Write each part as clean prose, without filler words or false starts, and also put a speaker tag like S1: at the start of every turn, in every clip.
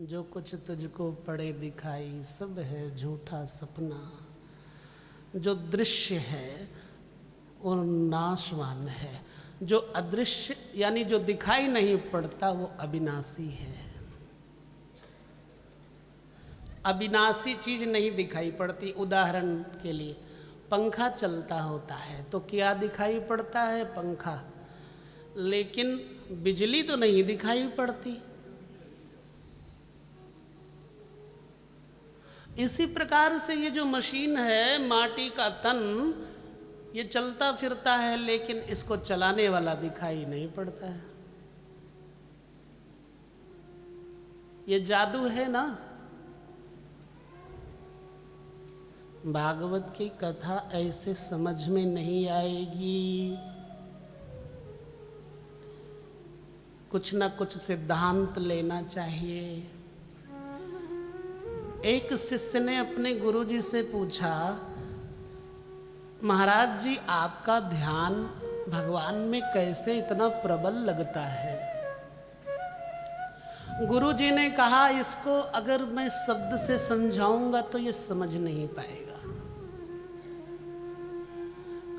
S1: जो कुछ तुझको पड़े दिखाई सब है झूठा सपना। जो दृश्य है वो नाशवान है, जो अदृश्य यानी जो दिखाई नहीं पड़ता वो अविनाशी है। अविनाशी चीज नहीं दिखाई पड़ती। उदाहरण के लिए पंखा चलता होता है तो क्या दिखाई पड़ता है? पंखा। लेकिन बिजली तो नहीं दिखाई पड़ती। इसी प्रकार से ये जो मशीन है, माटी का तन, ये चलता फिरता है लेकिन इसको चलाने वाला दिखाई नहीं पड़ता है। ये जादू है ना। भागवत की कथा ऐसे समझ में नहीं आएगी। कुछ ना कुछ सिद्धांत लेना चाहिए। एक शिष्य ने अपने गुरुजी से पूछा, महाराज जी आपका ध्यान भगवान में कैसे इतना प्रबल लगता है? गुरुजी ने कहा, इसको अगर मैं शब्द से समझाऊंगा तो ये समझ नहीं पाएगा।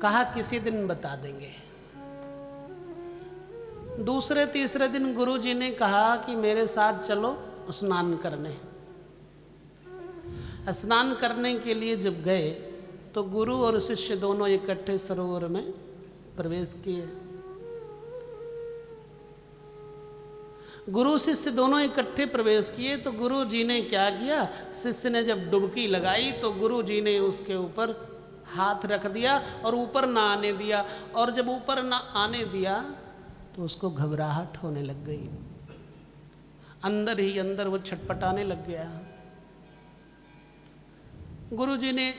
S1: कहा किसी दिन बता देंगे। दूसरे तीसरे दिन गुरुजी ने कहा कि मेरे साथ चलो स्नान करने। स्नान करने के लिए जब गए तो गुरु और शिष्य दोनों इकट्ठे सरोवर में प्रवेश किए। गुरु शिष्य दोनों इकट्ठे प्रवेश किए तो गुरु जी ने क्या किया, शिष्य ने जब डुबकी लगाई तो गुरु जी ने उसके ऊपर हाथ रख दिया और ऊपर ना आने दिया। और जब ऊपर ना आने दिया तो उसको घबराहट होने लग गई। अंदर ही अंदर वो छटपटाने लग गया। गुरुजी ने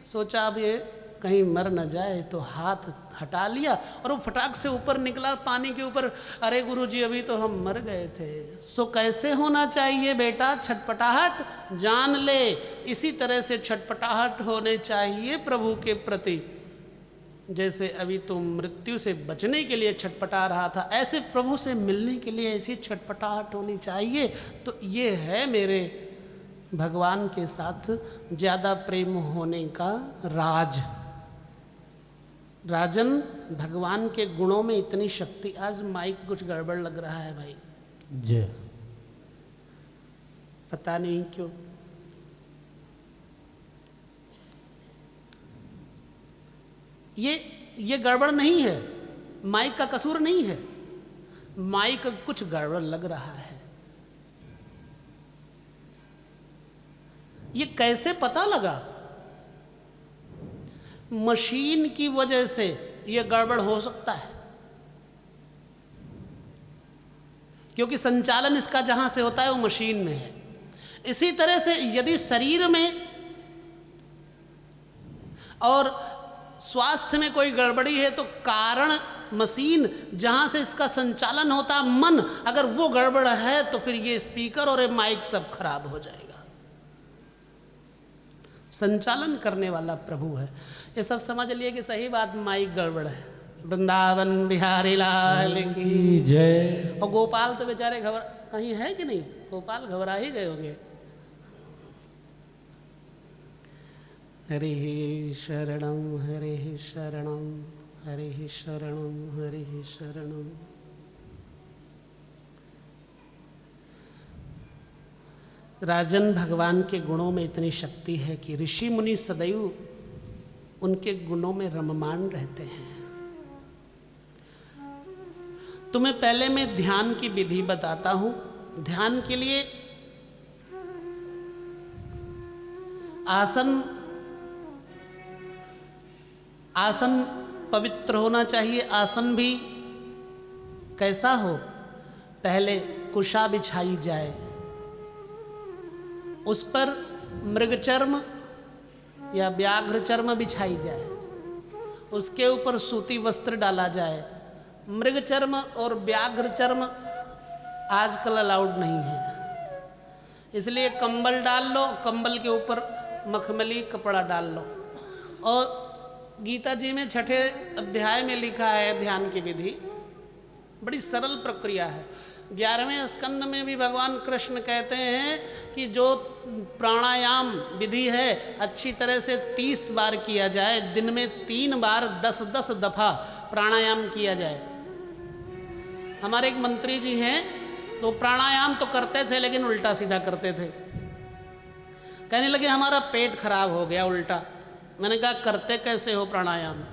S1: सोचा अब ये कहीं मर न जाए तो हाथ हटा लिया और वो फटाक से ऊपर निकला पानी के ऊपर। अरे गुरुजी अभी तो हम मर गए थे। सो कैसे होना चाहिए बेटा? छटपटाहट जान ले। इसी तरह से छटपटाहट होने चाहिए प्रभु के प्रति। जैसे अभी तुम मृत्यु से बचने के लिए छटपटा रहा था, ऐसे प्रभु से मिलने के लिए ऐसी छटपटाहट होनी चाहिए। तो ये है मेरे भगवान के साथ ज़्यादा प्रेम होने का राज। राजन, भगवान के गुणों में इतनी शक्ति। आज माइक कुछ गड़बड़ लग रहा है भाई।
S2: जय।
S1: पता नहीं क्यों। ये गड़बड़ नहीं है, माइक का कसूर नहीं है। माइक कुछ गड़बड़ लग रहा है। ये कैसे पता लगा? मशीन की वजह से ये गड़बड़ हो सकता है, क्योंकि संचालन इसका जहां से होता है वो मशीन में है। इसी तरह से यदि शरीर में और स्वास्थ्य में कोई गड़बड़ी है तो कारण मशीन जहां से इसका संचालन होता है, मन, अगर वो गड़बड़ है तो फिर ये स्पीकर और ये माइक सब खराब हो जाएगा। संचालन करने वाला प्रभु है। ये सब समझ लिए कि सही बात, माइक गड़बड़ है। वृंदावन बिहारी लाल की
S2: जय।
S1: और गोपाल तो बेचारे कहीं है कि नहीं? गोपाल घबरा ही गए होंगे। हरि शरणम हरि शरणम हरि शरणम हरि शरणम। राजन, भगवान के गुणों में इतनी शक्ति है कि ऋषि मुनि सदैव उनके गुणों में रममाण रहते हैं। तुम्हें पहले मैं ध्यान की विधि बताता हूं। ध्यान के लिए आसन पवित्र होना चाहिए। आसन भी कैसा हो? पहले कुशा बिछाई जाए, उस पर मृगचर्म या व्याघ्र चर्म बिछाई जाए, उसके ऊपर सूती वस्त्र डाला जाए। मृगचर्म और व्याघ्र चर्म आजकल अलाउड नहीं है, इसलिए कंबल डाल लो, कंबल के ऊपर मखमली कपड़ा डाल लो। और गीता जी में 6ठे अध्याय में लिखा है ध्यान की विधि। बड़ी सरल प्रक्रिया है। 11वें स्कंद में भी भगवान कृष्ण कहते हैं कि जो प्राणायाम विधि है अच्छी तरह से 30 बार किया जाए, दिन में 3 बार 10-10 दफा प्राणायाम किया जाए। हमारे एक मंत्री जी हैं, तो प्राणायाम तो करते थे लेकिन उल्टा सीधा करते थे। कहने लगे हमारा पेट खराब हो गया उल्टा। मैंने कहा करते कैसे हो प्राणायाम?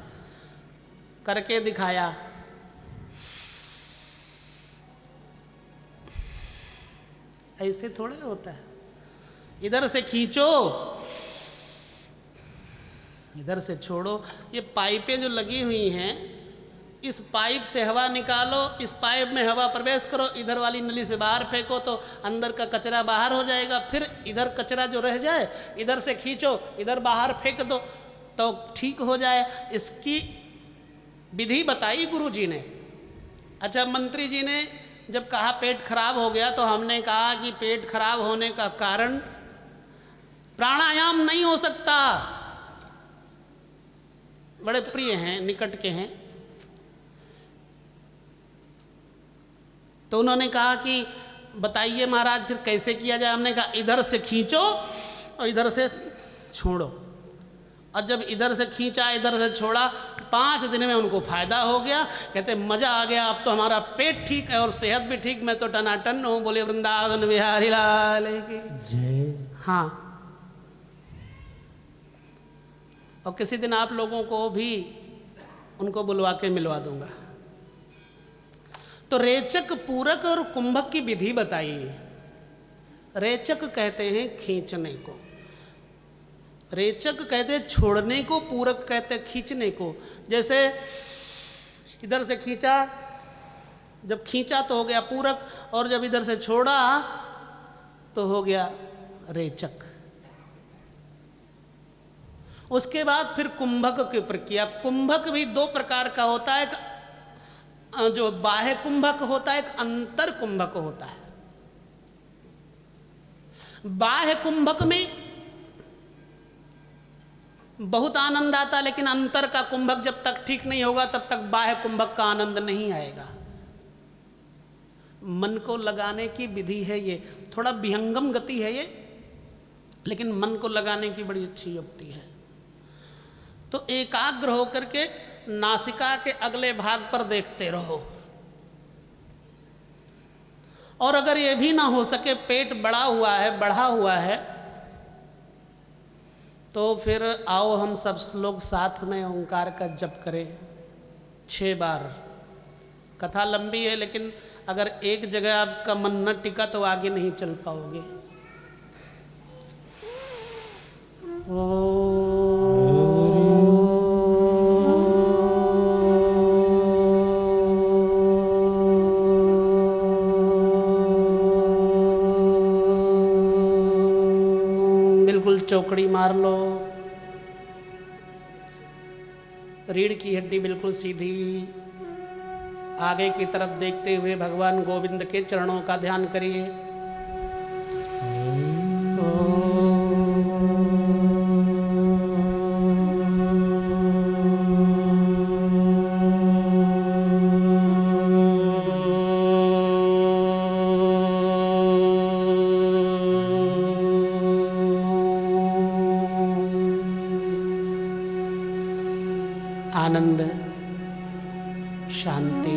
S1: करके दिखाया। ऐसे थोड़े होता है, इधर से खींचो इधर से छोड़ो। ये पाइपें जो लगी हुई हैं, इस पाइप से हवा निकालो, इस पाइप में हवा प्रवेश करो, इधर वाली नली से बाहर फेंको तो अंदर का कचरा बाहर हो जाएगा। फिर इधर कचरा जो रह जाए इधर से खींचो, इधर बाहर फेंक दो तो ठीक हो जाए। इसकी विधि बताई गुरु जी ने। अच्छा, मंत्री जी ने जब कहा पेट खराब हो गया तो हमने कहा कि पेट खराब होने का कारण प्राणायाम नहीं हो सकता। बड़े प्रिय हैं, निकट के हैं। तो उन्होंने कहा कि बताइए महाराज फिर कैसे किया जाए। हमने कहा इधर से खींचो और इधर से छोड़ो। और जब इधर से खींचा इधर से छोड़ा, 5 दिन में उनको फायदा हो गया। कहते मजा आ गया, अब तो हमारा पेट ठीक है और सेहत भी ठीक, मैं तो टनाटन हूँ। बोले वृंदावन बिहारी लाल की जय। हाँ, और किसी दिन आप लोगों को भी उनको बुलवा के मिलवा दूंगा। तो रेचक, पूरक और कुंभक की विधि बताइए। रेचक कहते हैं खींचने को, रेचक कहते हैं छोड़ने को, पूरक कहते हैं खींचने को। जैसे इधर से खींचा, जब खींचा तो हो गया पूरक, और जब इधर से छोड़ा तो हो गया रेचक। उसके बाद फिर कुंभक की प्रक्रिया। कुंभक भी 2 प्रकार का होता है, एक जो बाह्य कुंभक होता है, एक अंतर कुंभक होता है। बाह्य कुंभक में बहुत आनंद आता, लेकिन अंतर का कुंभक जब तक ठीक नहीं होगा तब तक बाह्य कुंभक का आनंद नहीं आएगा। मन को लगाने की विधि है ये, थोड़ा विहंगम गति है ये, लेकिन मन को लगाने की बड़ी अच्छी युक्ति है। तो एकाग्र होकर के नासिका के अगले भाग पर देखते रहो। और अगर ये भी ना हो सके, पेट बड़ा हुआ है, बढ़ा हुआ है, तो फिर आओ हम सब लोग साथ में ओंकार का जप करें 6 बार। कथा लंबी है, लेकिन अगर एक जगह आपका मन न टिका तो आगे नहीं चल पाओगे। बिल्कुल चौकड़ी मार लो, रीढ़ की हड्डी बिल्कुल सीधी, आगे की तरफ देखते हुए भगवान गोविंद के चरणों का ध्यान करिए। आनंद, शांति,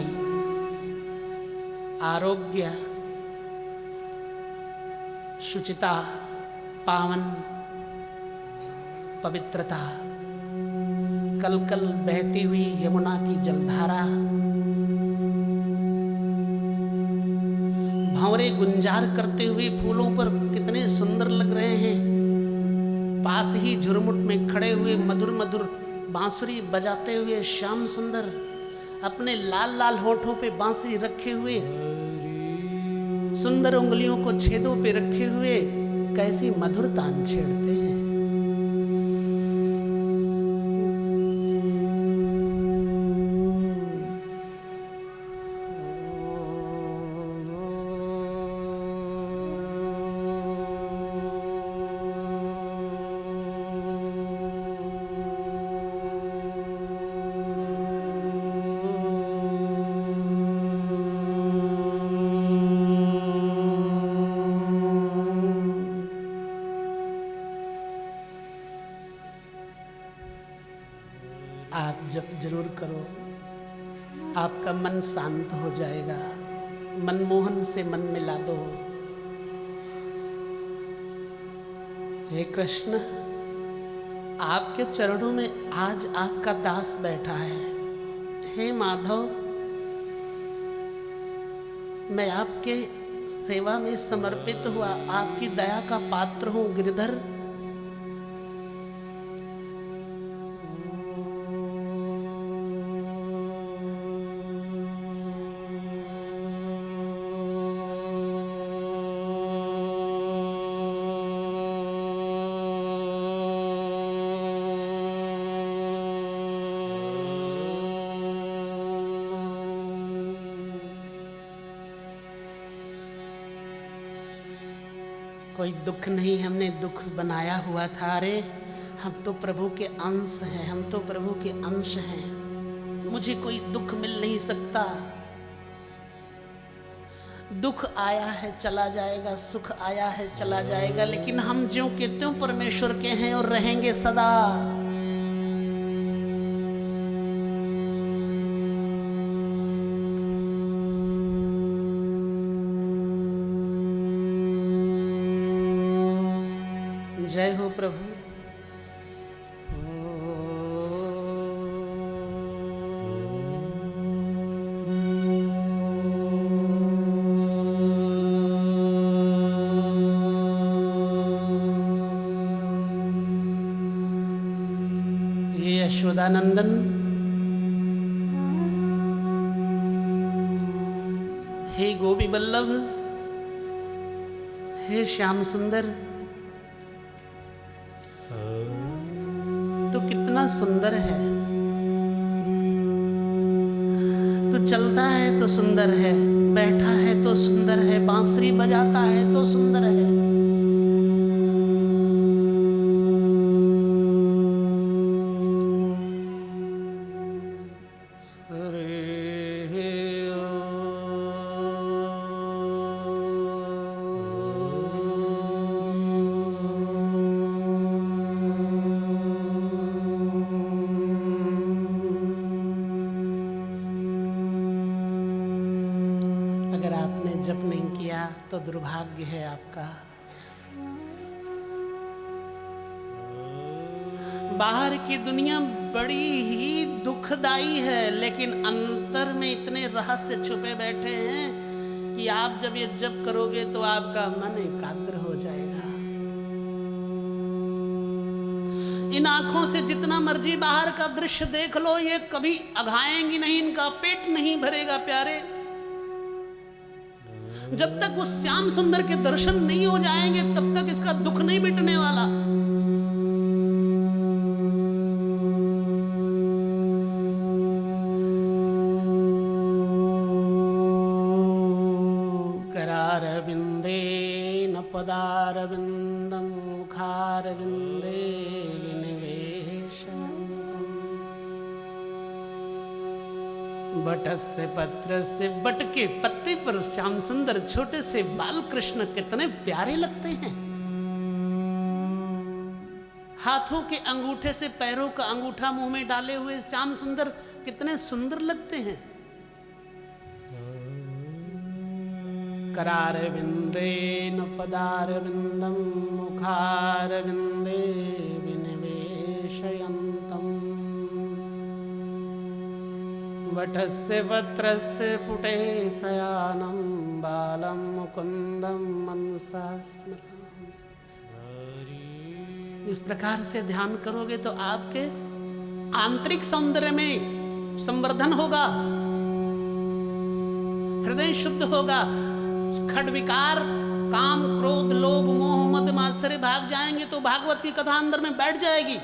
S1: आरोग्य, शुचिता, पावन, पवित्रता, कल कल बहती हुई यमुना की जलधारा, भंवरे गुंजार करते हुए फूलों पर कितने सुंदर लग रहे हैं। पास ही झुरमुट में खड़े हुए मधुर मधुर बांसुरी बजाते हुए श्याम सुंदर अपने लाल लाल होठों पे बांसुरी रखे हुए, सुंदर उंगलियों को छेदों पे रखे हुए कैसी मधुर तान छेड़ते हैं। जप जरूर करो, आपका मन शांत हो जाएगा। मनमोहन से मन मिला दो। हे कृष्ण, आपके चरणों में आज आपका दास बैठा है। हे माधव, मैं आपके सेवा में समर्पित हुआ, आपकी दया का पात्र हूं गिरधर। कोई दुख नहीं हमने दुख बनाया हुआ था। अरे हम तो प्रभु के अंश हैं, हम तो प्रभु के अंश हैं, मुझे कोई दुख मिल नहीं सकता। दुख आया है चला जाएगा, सुख आया है चला जाएगा, लेकिन हम ज्यों के त्यों परमेश्वर के हैं और रहेंगे सदा। जय हो प्रभु। ये यशोदानंदन हे गोपी बल्लभ, हे श्याम सुंदर, तो कितना सुंदर है। तो चलता है तो सुंदर है, बैठा है तो सुंदर है, बांसुरी बजाता है तो सुंदर है। अगर आपने जप नहीं किया तो दुर्भाग्य है आपका। बाहर की दुनिया बड़ी ही दुखदाई है, लेकिन अंतर में इतने रहस्य छुपे बैठे हैं कि आप जब ये जप करोगे तो आपका मन एकाग्र हो जाएगा। इन आंखों से जितना मर्जी बाहर का दृश्य देख लो, ये कभी अघाएंगी नहीं, इनका पेट नहीं भरेगा प्यारे। जब तक उस श्याम सुंदर के दर्शन नहीं हो जाएंगे तब तक इसका दुख नहीं मिटने वाला। करारविंदे न पदारविंदम मुखारविंदे विनिवेशयन्तम्। बट से पत्र से, बट के पत्ते पर श्याम सुंदर छोटे से बाल कृष्ण कितने प्यारे लगते हैं। हाथों के अंगूठे से पैरों का अंगूठा मुंह में डाले हुए श्याम सुंदर कितने सुंदर लगते हैं। करारविंदे न पदारविंदम मुखारविंदे विनिवेशयन्तम्। वटस्य वत्रस्य पुटे शयानं बालं मुकुन्दं मनसा स्मरामि। इस प्रकार से ध्यान करोगे तो आपके आंतरिक सौंदर्य में संवर्धन होगा, हृदय शुद्ध होगा, खड विकार काम क्रोध लोभ मोह मद मात्सर्य भाग जाएंगे तो भागवत की कथा अंदर में बैठ जाएगी।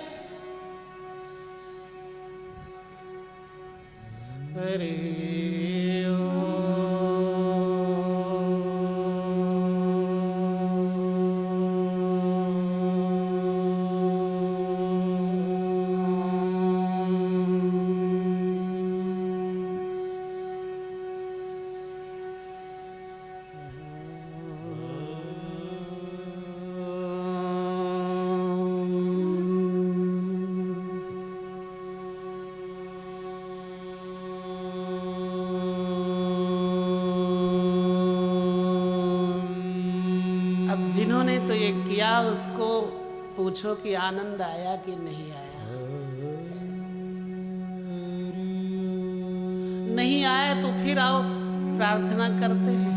S1: हरे अब जिन्होंने तो ये किया उसको पूछो कि आनंद आया कि नहीं आया। नहीं आया तो फिर आओ प्रार्थना करते हैं।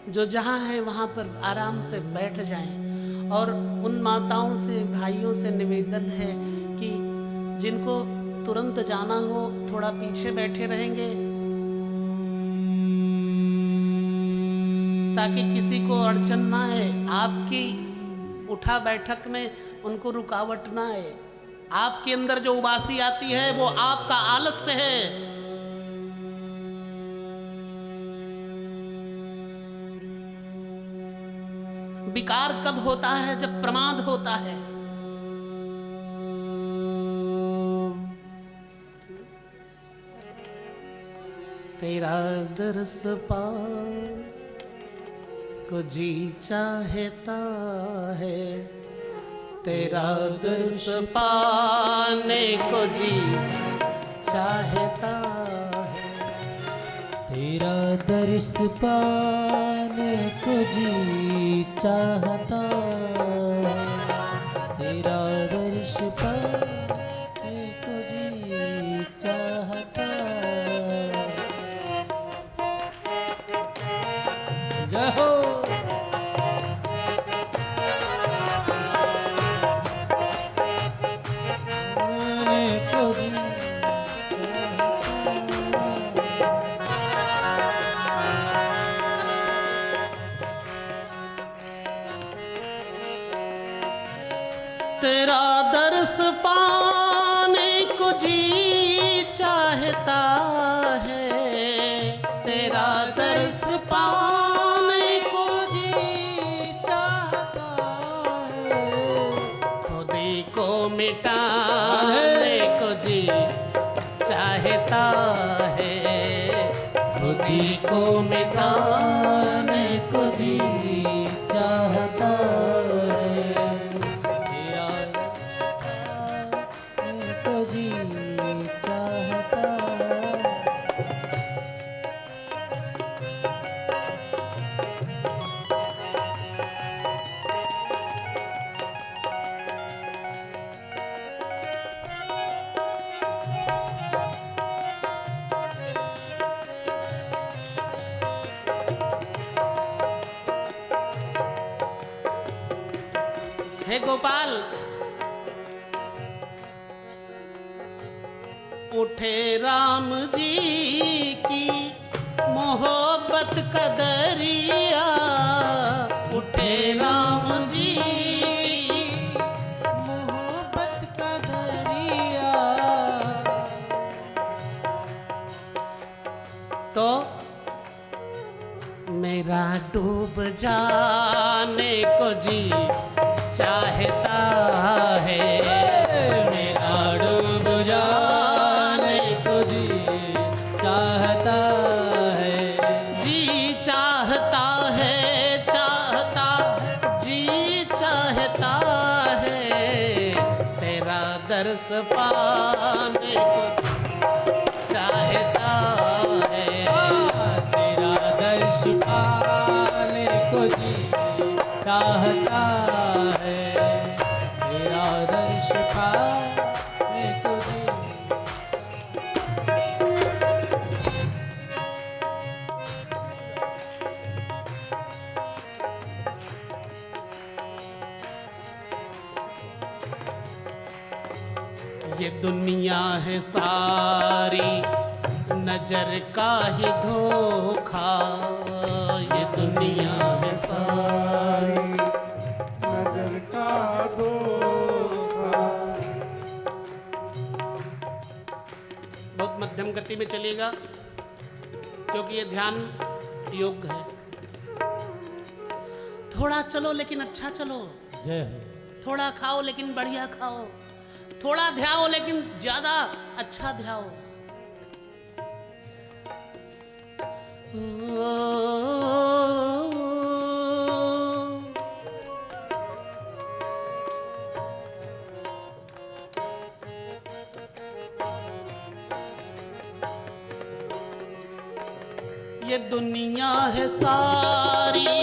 S1: जो जहां है वहां पर आराम से बैठ जाएं। और उन माताओं से भाइयों से निवेदन है कि जिनको तुरंत जाना हो थोड़ा पीछे बैठे रहेंगे ताकि किसी को अड़चन ना आए, आपकी उठा बैठक में उनको रुकावट ना आए। आपके अंदर जो उबासी आती है वो आपका आलस्य है। विकार कब होता है? जब प्रमाद होता है। तेरा दर्श पा को जी चाहता है, तेरा दर्श पाने को जी चाहता है,
S2: तेरा दर्श पाने को जी चाहता, तेरा दर्श पाने को जी चाहता। जय हो।
S1: तेरा दर्श पाने को जी चाहता है, तेरा दर्श पाने को
S2: जी चाहता है,
S1: खुदी को मिटाने को जी चाहता है, खुदी को मिटाने को जी
S2: चाहता है, को जी चाहता।
S1: हे गोपाल, उठे राम जी की मोहब्बत का दरिया, उठे राम जी
S2: मोहब्बत का दरिया,
S1: तो मेरा डूब जाने को जी चाहता है,
S2: मेरा डूब जाने को जी चाहता है,
S1: जी चाहता है, चाहता जी चाहता है, तेरा दर्श पाने को चाहता है,
S2: तेरा दर्श पाने को जी चाहता है, तेरा दर्श पाने को जी।
S1: ये दुनिया है सारी नजर का ही धोखा, ये दुनिया है सारी
S3: नजर का धोखा।
S1: बहुत मध्यम गति में चलेगा क्योंकि ये ध्यान योग्य है। थोड़ा चलो लेकिन अच्छा चलो,
S2: जय हो।
S1: थोड़ा खाओ लेकिन बढ़िया खाओ, थोड़ा ध्याओ लेकिन ज्यादा अच्छा ध्याओ। ये दुनिया है सारी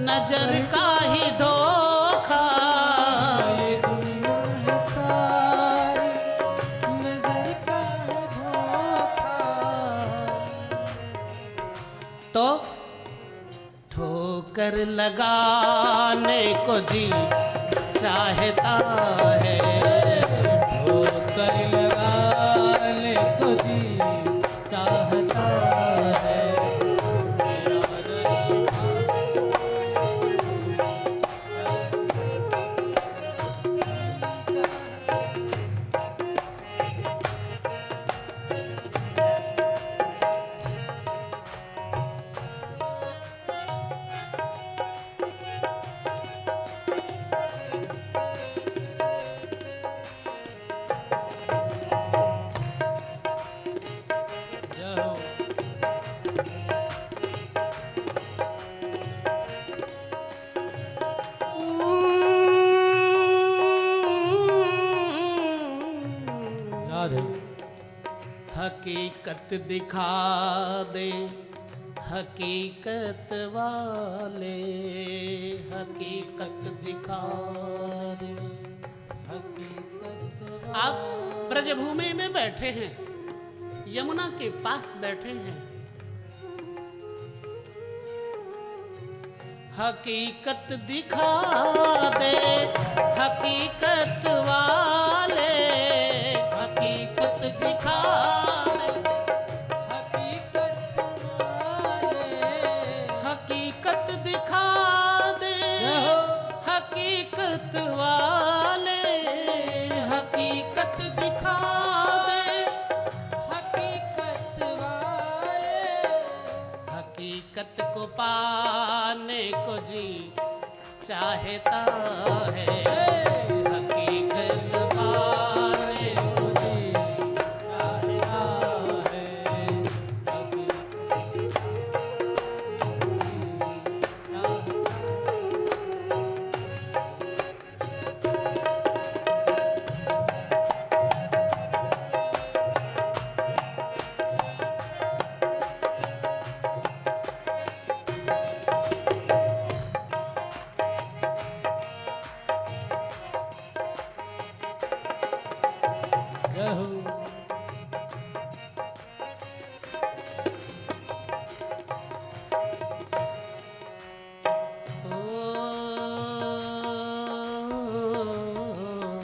S1: नजर का ही धोखा।
S2: ये दुनिया है सारी नजर का है धोखा।
S1: तो ठोकर लगाने को जी चाहता है,
S2: ठोकर लगाने को जी चाहता है। मेरा दर्श जय हो। राधे
S1: हकीकत दिखा दे हकीकत वाले, हकीकत दिखा दे।
S2: हकीकत
S1: आप ब्रजभूमि में बैठे हैं, यमुना के पास बैठे हैं। हकीकत दिखा दे हकीकत वाले, हकीकत दिखा दे।
S2: हकीकत वाले
S1: हकीकत दिखा दे
S2: जय हो।
S1: हकीकत वाले, हकीकत दिखा दे।
S2: हकीकत वाले
S1: हकीकत को पाने को जी चाहता है, हकीकत पाने को जी चाहता है।
S2: जय हो।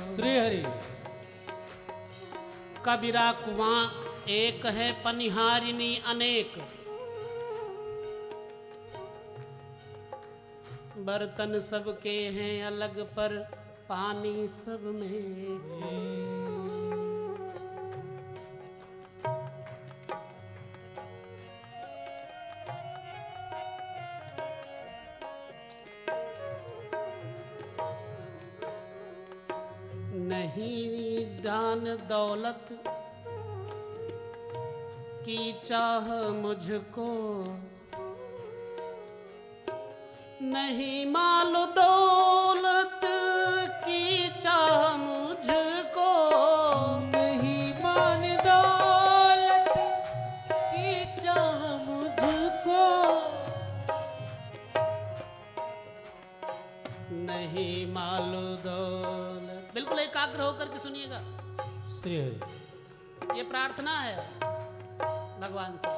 S2: श्री हरि
S1: कबीरा कुआं एक है पनिहारिनी अनेक, बर्तन सबके हैं अलग पर पानी सब में। नहीं दान दौलत की चाह मुझको, नहीं माल दौलत की चाह मुझको।
S2: नहीं मान दौलत की चाह मुझको,
S1: नहीं माल दौलत। बिल्कुल एकाग्र होकर के सुनिएगा,
S2: श्री हरि
S1: ये प्रार्थना है भगवान से।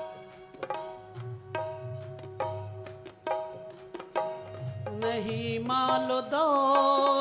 S1: नहीं माल दौलत